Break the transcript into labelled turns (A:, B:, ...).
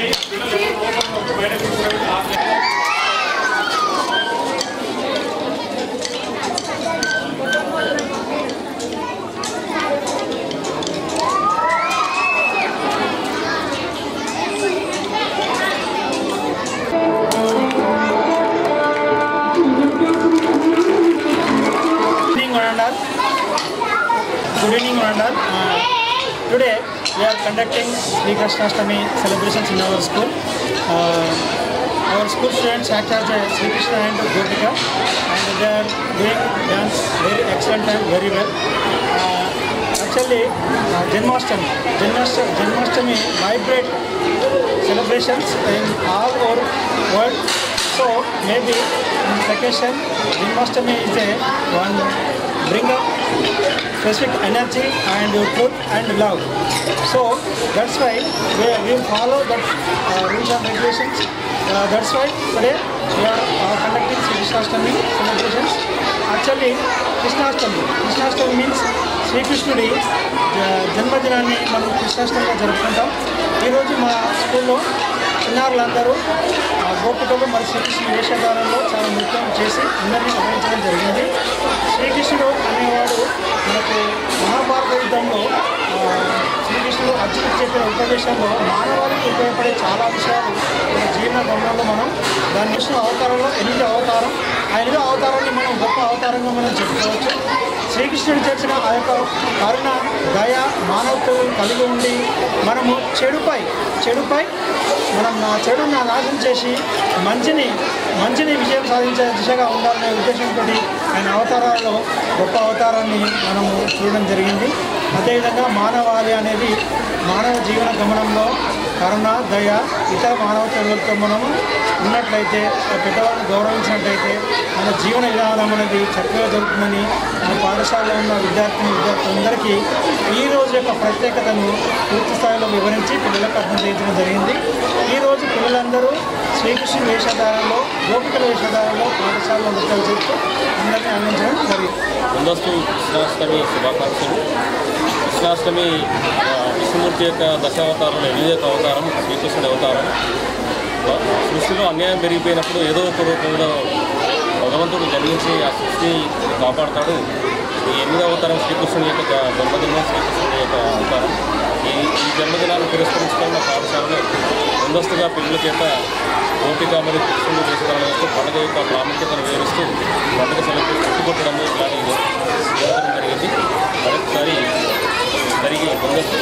A: Good evening, Mandal. Today we are conducting Sri Krishnashtami celebrations in our school. Our school students act as Sri Krishna and Gopika, and they are doing dance very excellent and very well. Actually, Janmashtami vibrate celebrations in all over world. So maybe in this occasion, Janmashtami is one bring up specific energy and truth and love. So that's why we follow that rules and regulations. That's why today we are conducting Sri Krishnashtami celebrations. Actually, Krishnashtami means Sri Krishnudi జన్మదినాన్ని మనం కృష్ణాష్టమిగా జరుపుకుంటాం. ఈరోజు మా స్కూల్లో చిన్నారులందరూ గోపికలు మరి శ్రీకృష్ణ వేషధారంలో చాలా నృత్యం చేసి అందరినీ గమనించడం జరిగింది. శ్రీకృష్ణుడు అనేవాడు మనకు మహాభారత యుద్ధంలో శ్రీకృష్ణుడు అర్జునుడికి చెప్పిన ఉపదేశంలో మానవాళికి ఉపయోగపడే చాలా విషయాలు మన జీవన గమనంలో మనం దాని కృష్ణ అవతారంలో 8వ అవతారం. ఆ 8వ అవతారాన్ని మనం గొప్ప అవతారంగా మనం చెప్పుకోవచ్చు. శ్రీకృష్ణుడు చేసిన ఆ యొక్క కరుణ, దయ, మానవత్వం కలిగి ఉండి మనము చెడుపై మనం చెడును నాశనం చేసి మంచిని విజయం సాధించే దిశగా ఉండాలనే ఉద్దేశంతో ఆయన అవతారాల్లో గొప్ప అవతారాన్ని మనము చూడడం జరిగింది. అదేవిధంగా మానవాళి అనేది మానవ జీవన గమనంలో కరుణ, దయ, ఇతర మానవత్వంతో మనము ఉన్నట్లయితే పెద్దవాళ్ళని గౌరవించినట్లయితే మన జీవన విధానం అనేది చక్కగా జరుగుతుందని మన పాఠశాలలో ఉన్న విద్యార్థులందరికీ ఈ రోజు యొక్క ప్రత్యేకతను పూర్తి స్థాయిలో వివరించి పిల్లలకు అర్థం చేయించడం జరిగింది. ఈరోజు పిల్లలందరూ శ్రీకృష్ణుడి వేషధారంలో, గోపికల వేషధారంలో పాఠశాలలో నృత్యాలు చేస్తూ అందరినీ ఆనందించడం జరిగింది.
B: ముందస్తు కృష్ణాష్టమి శుభాకాంక్షలు. కృష్ణాష్టమి విష్ణుమూర్తి యొక్క దశావతారంలో 8వ అవతారం శ్రీకృష్ణుడి అవతారం. సృష్టిలో అన్యాయం పెరిగిపోయినప్పుడు ఏదో ఒక రూపంలో భగవంతుడు జన్మించి ఆ సృష్టిని కాపాడుతాడు. ఈ 8వ అవతారం శ్రీకృష్ణుడి యొక్క జన్మదినం, శ్రీకృష్ణుడి యొక్క అవతారం. ఈ జన్మదినాన్ని పురస్కరించుకున్న పాఠశాలలో ముందస్తుగా పిల్లల చేత గోపిక మరియు కృష్ణుడు వేషధారణ చేస్తూ పండుగ యొక్క ప్రాముఖ్యతను వివరిస్తూ పండుగ సెలబ్రేట్ చుట్టుకొట్టడం ఇట్లాంటి జరగడం జరిగింది. మరొకసారి జరిగే ముందస్తు